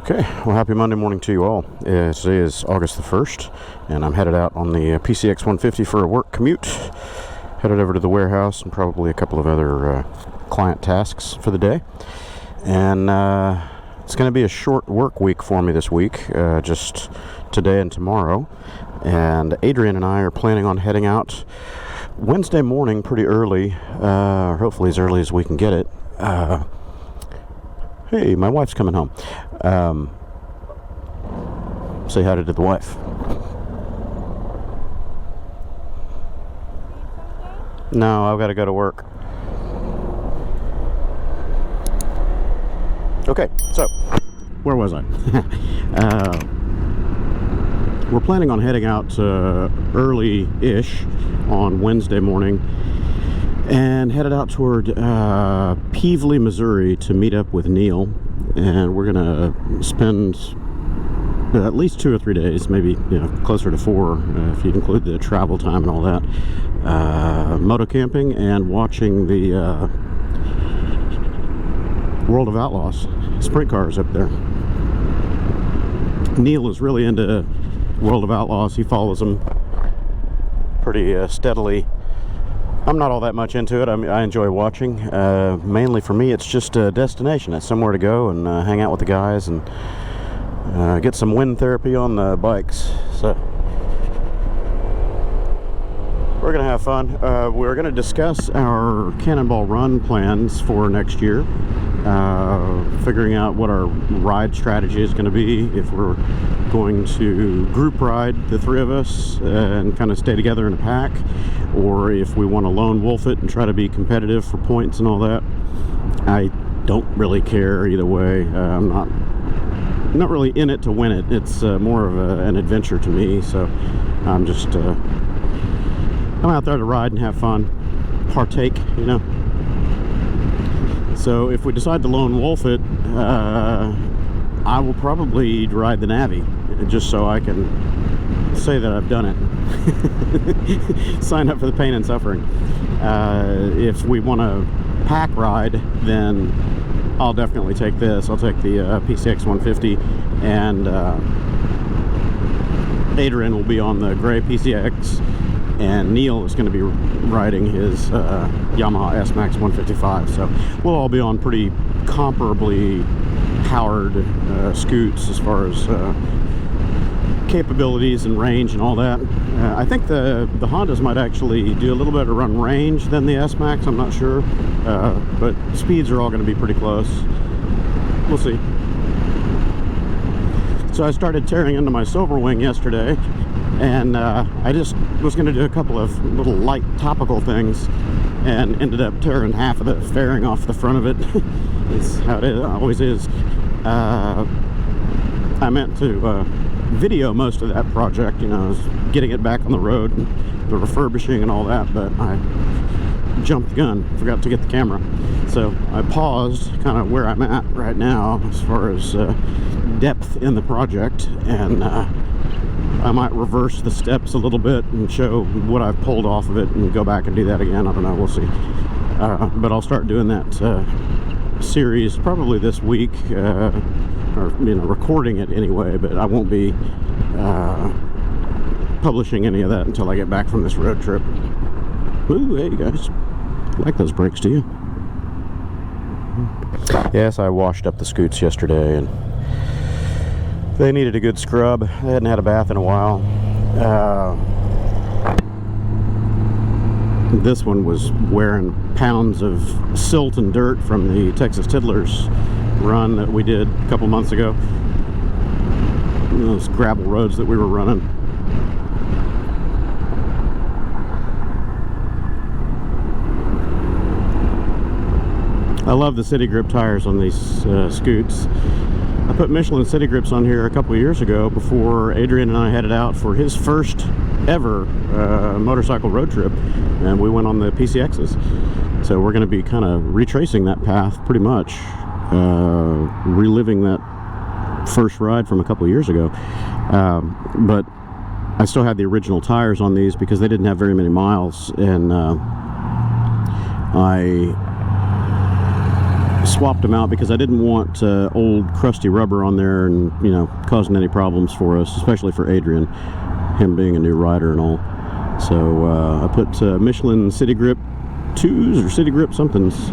Okay, well, happy Monday morning to you all. Today is August the 1st, and I'm headed out on the PCX150 for a work commute. Headed over to the warehouse and probably a couple of other client tasks for the day. And it's going to be a short work week for me this week, just today and tomorrow. And Adrian and I are planning on heading out Wednesday morning pretty early, or hopefully as early as we can get it. Hey, my wife's coming home. Say hi to the wife. No, I've got to go to work. Okay, so where was I? We're planning on heading out early-ish on Wednesday morning and headed out toward Peevely, Missouri to meet up with Neil. And we're gonna spend at least 2 or 3 days, maybe closer to 4 if you include the travel time and all that, moto camping and watching the World of Outlaws sprint cars up there. Neil is really into World of Outlaws. He follows them pretty steadily. I'm not all that much into it. I enjoy watching. Mainly for me, it's just a destination. It's somewhere to go and hang out with the guys and get some wind therapy on the bikes. So we're going to have fun. We're going to discuss our Cannonball Run plans for next year. Figuring out what our ride strategy is going to be, if we're going to group ride, the three of us, and kind of stay together in a pack, or if we want to lone wolf it and try to be competitive for points and all that. I don't really care either way. I'm not really in it to win it. It's more of an adventure to me, so I'm just I'm out there to ride and have fun, partake, So if we decide to lone wolf it, I will probably ride the Navi, just so I can say that I've done it. Sign up for the pain and suffering. If we want to pack ride, then I'll definitely take this. I'll take the PCX150, and Adrian will be on the gray PCX, and Neil is going to be riding his Yamaha S-Max 155. So we'll all be on pretty comparably powered scoots as far as capabilities and range and all that. I think the Hondas might actually do a little better run range than the S-Max. I'm not sure, but speeds are all going to be pretty close. We'll see. So I started tearing into my Silver Wing yesterday, and I just was going to do a couple of little light topical things and ended up tearing half of the fairing off the front of it. It's how it always is. I meant to video most of that project, getting it back on the road and the refurbishing and all that, but I jumped the gun, forgot to get the camera. So I paused kind of where I'm at right now as far as depth in the project, and I might reverse the steps a little bit and show what I've pulled off of it and go back and do that again. I don't know, we'll see. But I'll start doing that series probably this week, or recording it anyway, but I won't be publishing any of that until I get back from this road trip. Ooh, hey guys, like those brakes, do you? Yes, I washed up the scoots yesterday and they needed a good scrub. They hadn't had a bath in a while. This one was wearing pounds of silt and dirt from the Texas Tiddlers run that we did a couple months ago. Those gravel roads that we were running. I love the City Grip tires on these scoots. I put Michelin City Grips on here a couple of years ago before Adrian and I headed out for his first ever motorcycle road trip, and we went on the PCXs. So we're going to be kind of retracing that path pretty much, reliving that first ride from a couple of years ago. But I still had the original tires on these because they didn't have very many miles, and I swapped them out because I didn't want old crusty rubber on there and, you know, causing any problems for us, especially for Adrian, him being a new rider and all. So I put Michelin City Grip 2s or City Grip somethings.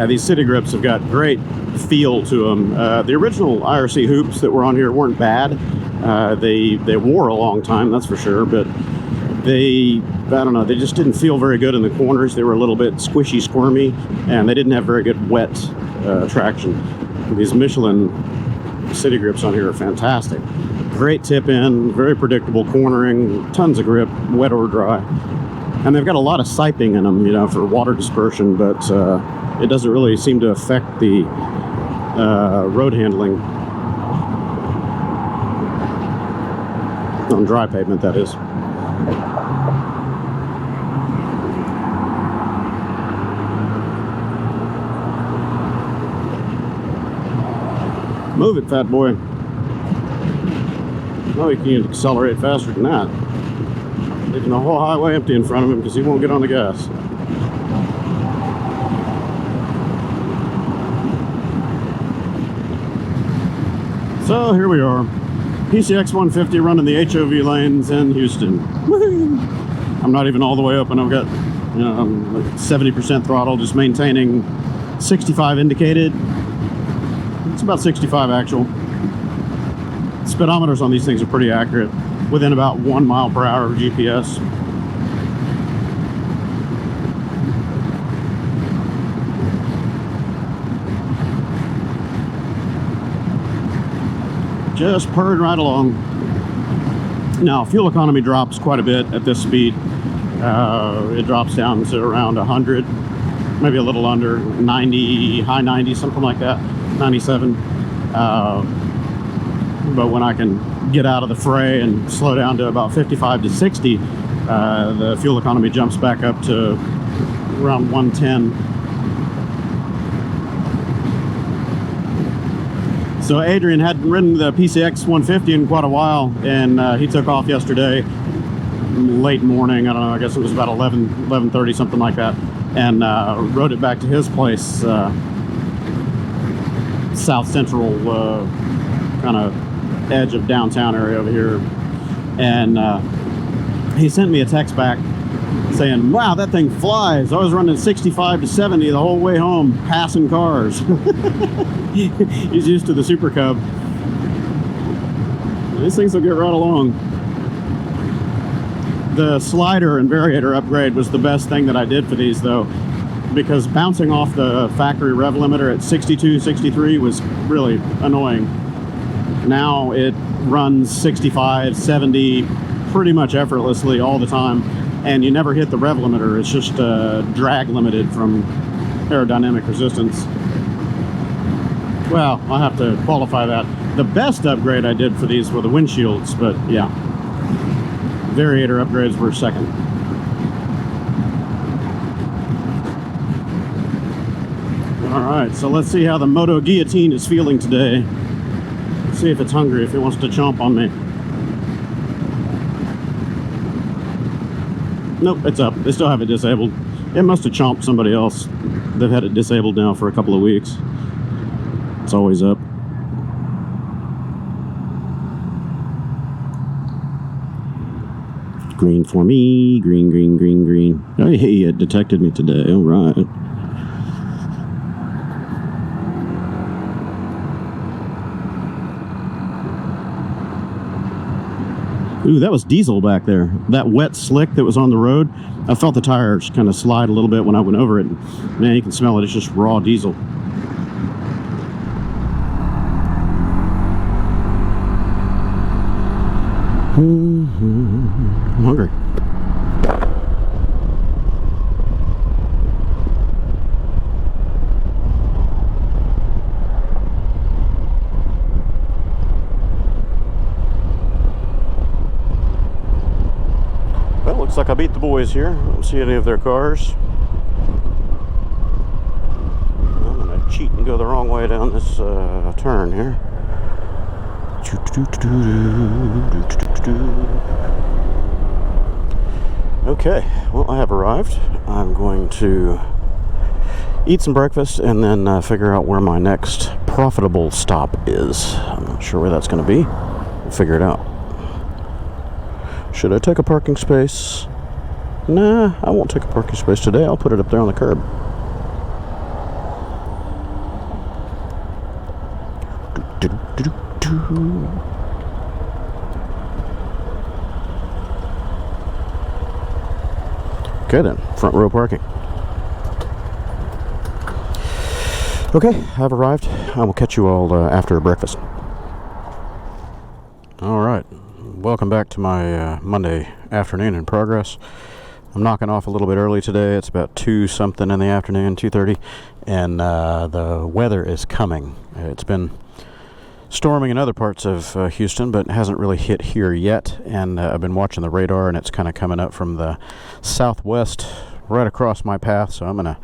These City Grips have got great feel to them. The original IRC hoops that were on here weren't bad. They wore a long time, that's for sure, but I don't know, they just didn't feel very good in the corners. They were a little bit squishy, squirmy, and they didn't have very good wet traction. These Michelin City Grips on here are fantastic. Great tip in, very predictable cornering, tons of grip, wet or dry. And they've got a lot of siping in them, you know, for water dispersion, but it doesn't really seem to affect the road handling on dry pavement, that is. Move it, fat boy. No, he can't accelerate faster than that. Leaving the whole highway empty in front of him because he won't get on the gas. So here we are. PCX150 running the HOV lanes in Houston. Woohoo! I'm not even all the way up, and I've got, you know, I'm like 70% throttle, just maintaining 65 indicated. It's about 65 actual. Speedometers on these things are pretty accurate, within about 1 mile per hour of GPS. Just purred right along. Now, fuel economy drops quite a bit at this speed. It drops down to around 100, maybe a little under 90, high 90, something like that, 97. But when I can get out of the fray and slow down to about 55 to 60, the fuel economy jumps back up to around 110. So Adrian hadn't ridden the PCX150 in quite a while, and he took off yesterday late morning. I don't know, I guess it was about 11:30, something like that, and rode it back to his place, south central kind of edge of downtown area over here. And he sent me a text back saying, wow, that thing flies. I was running 65 to 70 the whole way home, passing cars. He's used to the Super Cub. These things will get right along. The slider and variator upgrade was the best thing that I did for these, though, because bouncing off the factory rev limiter at 62, 63 was really annoying. Now it runs 65, 70 pretty much effortlessly all the time, and you never hit the rev limiter. It's just drag limited from aerodynamic resistance. Well, I'll have to qualify that. The best upgrade I did for these were the windshields, but yeah, variator upgrades were second. All right, so let's see how the Moto Guillotine is feeling today. See if it's hungry, if it wants to chomp on me. Nope, it's up. They still have it disabled. It must have chomped somebody else. They've had it disabled now for a couple of weeks. It's always up. Green for me. Green, green, green, green. Oh, hey, it detected me today. All right. Ooh, that was diesel back there. That wet slick that was on the road, I felt the tires kind of slide a little bit when I went over it. Man, you can smell it. It's just raw diesel. I'm hungry. Well, looks like I beat the boys here. I don't see any of their cars. I'm gonna cheat and go the wrong way down this turn here. Okay, well, I have arrived. I'm going to eat some breakfast, and then figure out where my next profitable stop is. I'm not sure where that's going to be. We'll figure it out. Should I take a parking space? Nah, I won't take a parking space today. I'll put it up there on the curb. Okay then, front row parking. Okay, I've arrived. I will catch you all after breakfast. Alright, welcome back to my Monday afternoon in progress. I'm knocking off a little bit early today. It's about 2 something in the afternoon, 2:30, and the weather is coming. It's been storming in other parts of Houston, but hasn't really hit here yet, and I've been watching the radar, and it's kind of coming up from the southwest right across my path, so I'm going to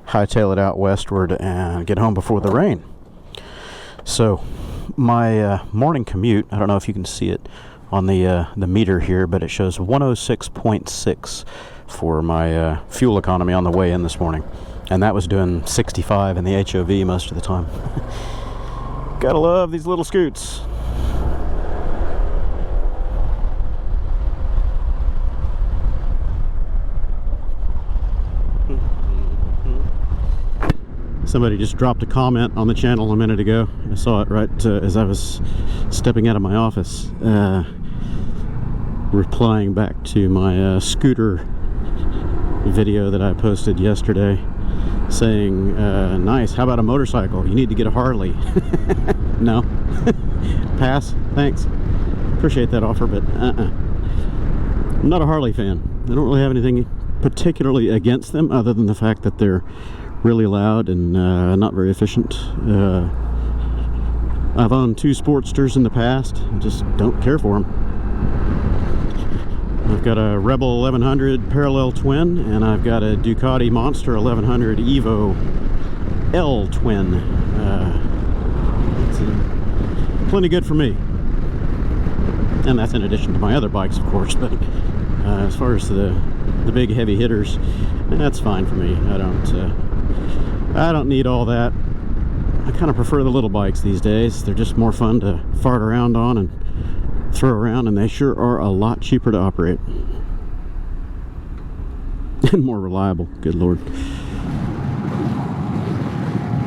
hightail it out westward and get home before the rain. So my morning commute, I don't know if you can see it on the meter here, but it shows 106.6 for my fuel economy on the way in this morning, and that was doing 65 in the HOV most of the time. Gotta love these little scoots. Somebody just dropped a comment on the channel a minute ago. I saw it right as I was stepping out of my office, replying back to my scooter video that I posted yesterday, saying, nice, how about a motorcycle? You need to get a Harley. No. Pass, thanks. Appreciate that offer, but I'm not a Harley fan. I don't really have anything particularly against them other than the fact that they're really loud and not very efficient. I've owned 2 Sportsters in the past. I just don't care for them. I've got a Rebel 1100 parallel twin, and I've got a Ducati Monster 1100 Evo L twin. It's plenty good for me, and that's in addition to my other bikes, of course. But as far as the big heavy hitters, that's fine for me. I don't need all that. I kind of prefer the little bikes these days. They're just more fun to fart around on and throw around, and they sure are a lot cheaper to operate and more reliable. Good lord.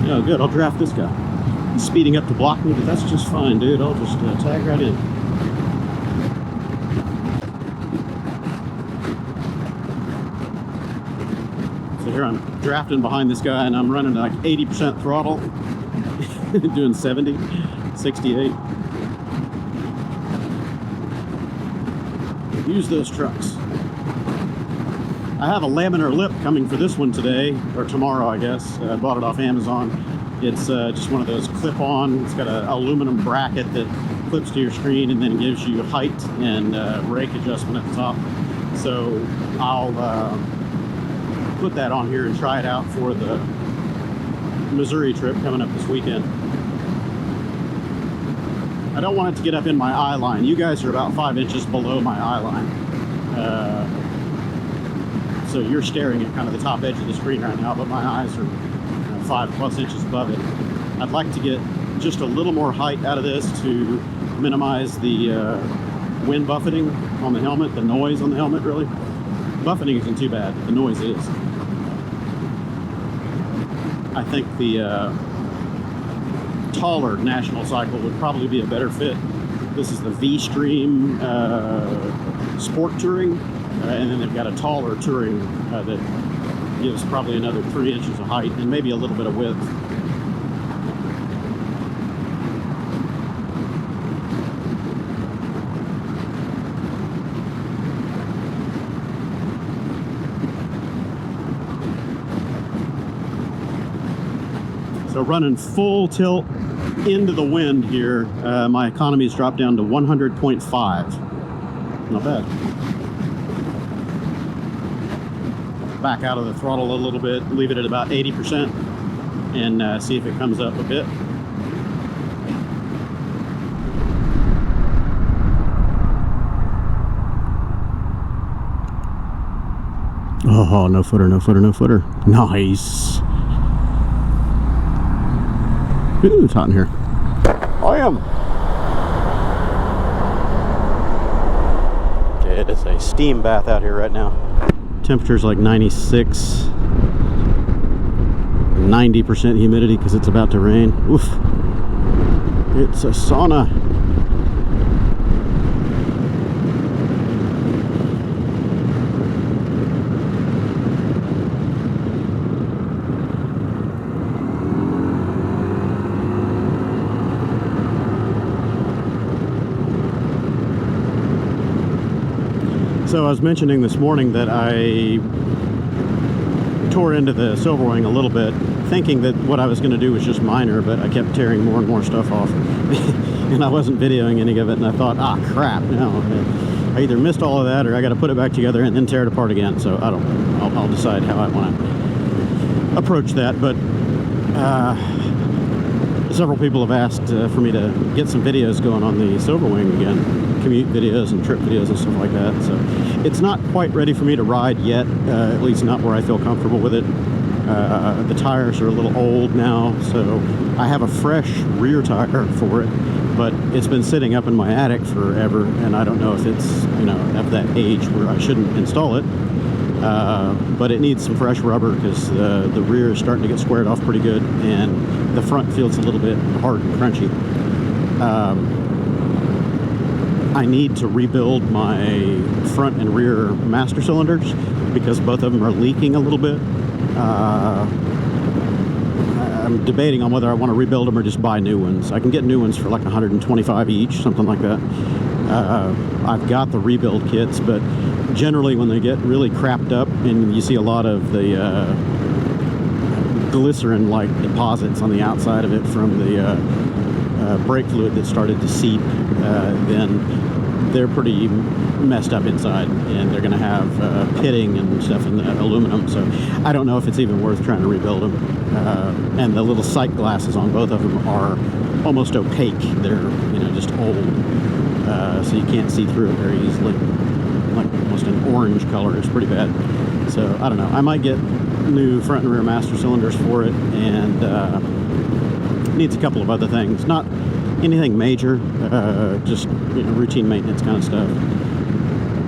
Yeah, good. I'll draft this guy. He's speeding up to block me, but that's just fine, dude. I'll just tag right in. So here I'm drafting behind this guy, and I'm running like 80% throttle, doing 70, 68. Use those trucks. I have a laminar lip coming for this one today, or tomorrow, I guess. I bought it off Amazon. It's just one of those clip-on. It's got an aluminum bracket that clips to your screen and then gives you height and rake adjustment at the top. So I'll put that on here and try it out for the Missouri trip coming up this weekend. I don't want it to get up in my eye line. You guys are about 5 inches below my eye line. So you're staring at kind of the top edge of the screen right now, but my eyes are 5+ inches above it. I'd like to get just a little more height out of this to minimize the wind buffeting on the helmet, the noise on the helmet, really. Buffeting isn't too bad, the noise is. I think the taller National Cycle would probably be a better fit. This is the V-Stream Sport Touring, and then they've got a taller Touring that gives probably another 3 inches of height and maybe a little bit of width. So running full tilt into the wind here, my economy's dropped down to 100.5. Not bad. Back out of the throttle a little bit, leave it at about 80%, and see if it comes up a bit. Oh, no footer, no footer, no footer. Nice. Ooh, it's hot in here. I am. Okay, it is a steam bath out here right now. Temperature's like 96, 90% humidity because it's about to rain. Oof. It's a sauna. So I was mentioning this morning that I tore into the silver wing a little bit, thinking that what I was going to do was just minor, but I kept tearing more and more stuff off. And I wasn't videoing any of it, and I thought, ah, crap, no. I either missed all of that, or I got to put it back together and then tear it apart again. So I don't know. I'll decide how I want to approach that. But several people have asked for me to get some videos going on the silver wing again. Commute videos and trip videos and stuff like that. So it's not quite ready for me to ride yet, at least not where I feel comfortable with it. The tires are a little old now, so I have a fresh rear tire for it, but it's been sitting up in my attic forever, and I don't know if it's, you know, at that age where I shouldn't install it. But it needs some fresh rubber because the rear is starting to get squared off pretty good, and the front feels a little bit hard and crunchy. I need to rebuild my front and rear master cylinders because both of them are leaking a little bit. I'm debating on whether I want to rebuild them or just buy new ones. I can get new ones for like 125 each, something like that. I've got the rebuild kits, but generally when they get really crapped up and you see a lot of the glycerin-like deposits on the outside of it from the brake fluid that started to seep, then they're pretty messed up inside, and they're going to have pitting and stuff in the aluminum, so I don't know if it's even worth trying to rebuild them. And the little sight glasses on both of them are almost opaque. They're, you know, just old, so you can't see through it very easily, like almost an orange color. It's pretty bad. So I don't know, I might get new front and rear master cylinders for it, and needs a couple of other things, not anything major, just, you know, routine maintenance kind of stuff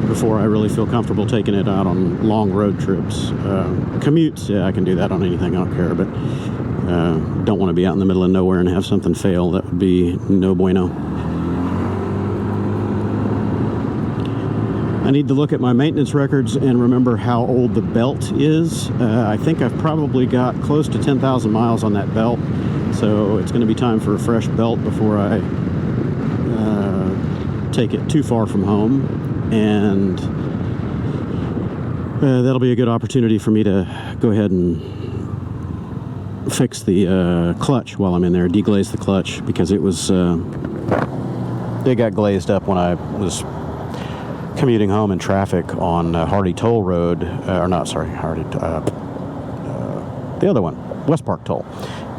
before I really feel comfortable taking it out on long road trips. Commutes, yeah, I can do that on anything, I don't care, but don't want to be out in the middle of nowhere and have something fail. That would be no bueno. I need to look at my maintenance records and remember how old the belt is. I think I've probably got close to 10,000 miles on that belt. So it's going to be time for a fresh belt before I take it too far from home, and that'll be a good opportunity for me to go ahead and fix the clutch while I'm in there, deglaze the clutch, because it was it got glazed up when I was commuting home in traffic on Hardy Toll Road, or not, sorry, Hardy, the other one, West Park Toll.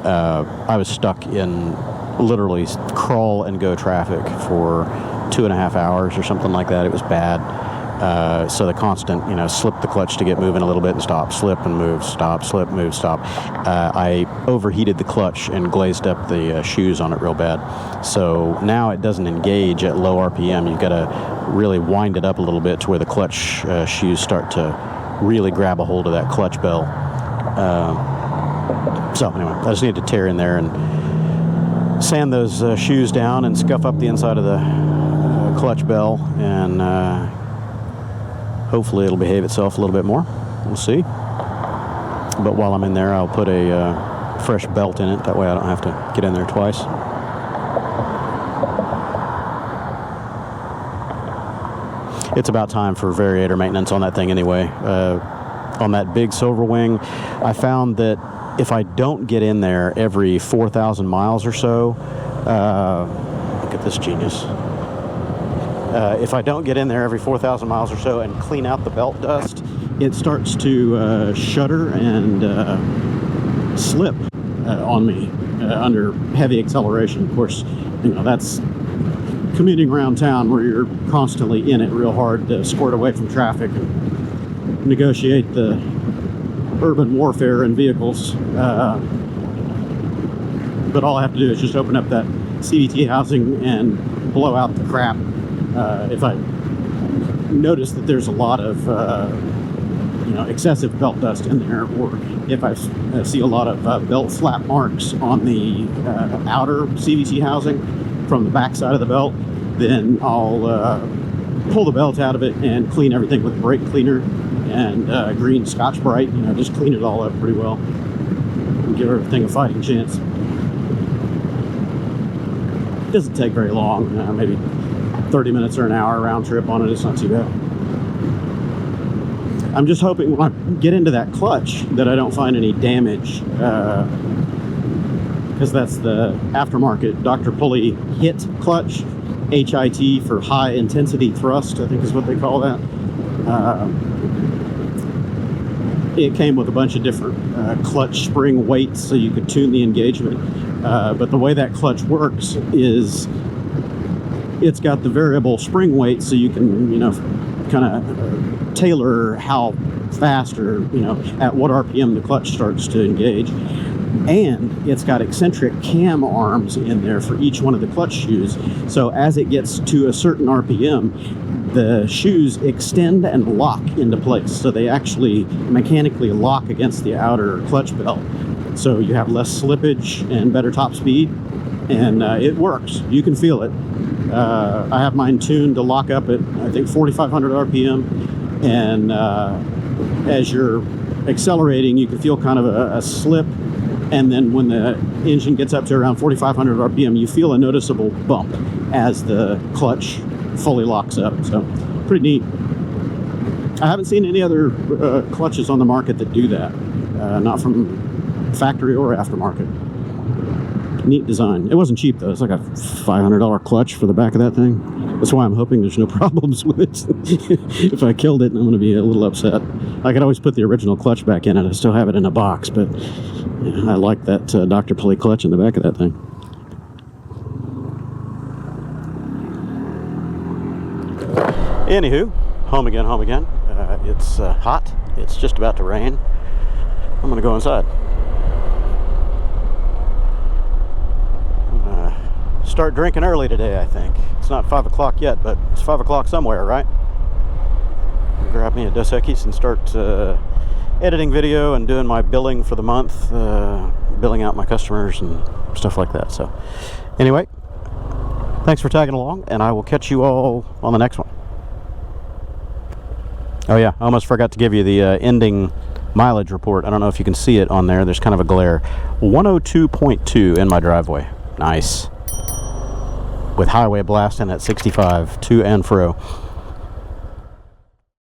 I was stuck in literally crawl and go traffic for 2.5 hours or something like that. It was bad. So the constant, you know, slip the clutch to get moving a little bit and stop, slip and move, stop, slip, move, stop. I overheated the clutch and glazed up the shoes on it real bad. So now it doesn't engage at low RPM. You've got to really wind it up a little bit to where the clutch shoes start to really grab a hold of that clutch bell. So anyway, I just need to tear in there and sand those shoes down and scuff up the inside of the clutch bell, and hopefully it'll behave itself a little bit more. We'll see. But while I'm in there, I'll put a fresh belt in it. That way I don't have to get in there twice. It's about time for variator maintenance on that thing anyway. On that big silver wing, I found that if I don't get in there every 4,000 miles or so, look at this genius. If I don't get in there every 4,000 miles or so and clean out the belt dust, it starts to shudder and slip on me under heavy acceleration. Of course, you know, that's commuting around town where you're constantly in it real hard to squirt away from traffic and negotiate the urban warfare in vehicles. but all I have to do is just open up that CVT housing and blow out the crap. If I notice that there's a lot of excessive belt dust in there, or if I see a lot of belt flap marks on the outer CVT housing from the back side of the belt, then I'll pull the belt out of it and clean everything with brake cleaner and green Scotch Brite. Just clean it all up pretty well and give everything a fighting chance. It doesn't take very long, maybe 30 minutes or an hour round trip on it. It's not too bad. I'm just hoping when I get into that clutch that I don't find any damage, because that's the aftermarket Dr.Pulley HiT clutch, HIT for high intensity thrust, I think is what they call that. It came with a bunch of different clutch spring weights so you could tune the engagement, but the way that clutch works is it's got the variable spring weight, so you can kind of tailor how fast or at what RPM the clutch starts to engage. And it's got eccentric cam arms in there for each one of the clutch shoes, so as it gets to a certain RPM, the shoes extend and lock into place, so they actually mechanically lock against the outer clutch belt, so you have less slippage and better top speed, and it works. You can feel it. I have mine tuned to lock up at, I think, 4,500 RPM, and as you're accelerating, you can feel kind of a slip, and then when the engine gets up to around 4,500 RPM, you feel a noticeable bump as the clutch fully locks up. So pretty neat. I haven't seen any other clutches on the market that do that, not from factory or aftermarket. Neat design. It wasn't cheap though. It's like a $500 clutch for the back of that thing. That's why I'm hoping there's no problems with it. If I killed it, I'm going to be a little upset. I could always put the original clutch back in it. I still have it in a box, but I like that Dr.Pulley clutch in the back of that thing. Anywho, home again, home again. It's hot. It's just about to rain. I'm going to go inside. Start drinking early today, I think. It's not 5 o'clock yet, but it's 5 o'clock somewhere, right? Grab me a Dos Equis and start editing video and doing my billing for the month, billing out my customers and stuff like that. So anyway, thanks for tagging along, and I will catch you all on the next one. Oh yeah, I almost forgot to give you the ending mileage report. I don't know if you can see it on there. There's kind of a glare. 102.2 in my driveway. Nice. With highway blasting at 65 to and fro.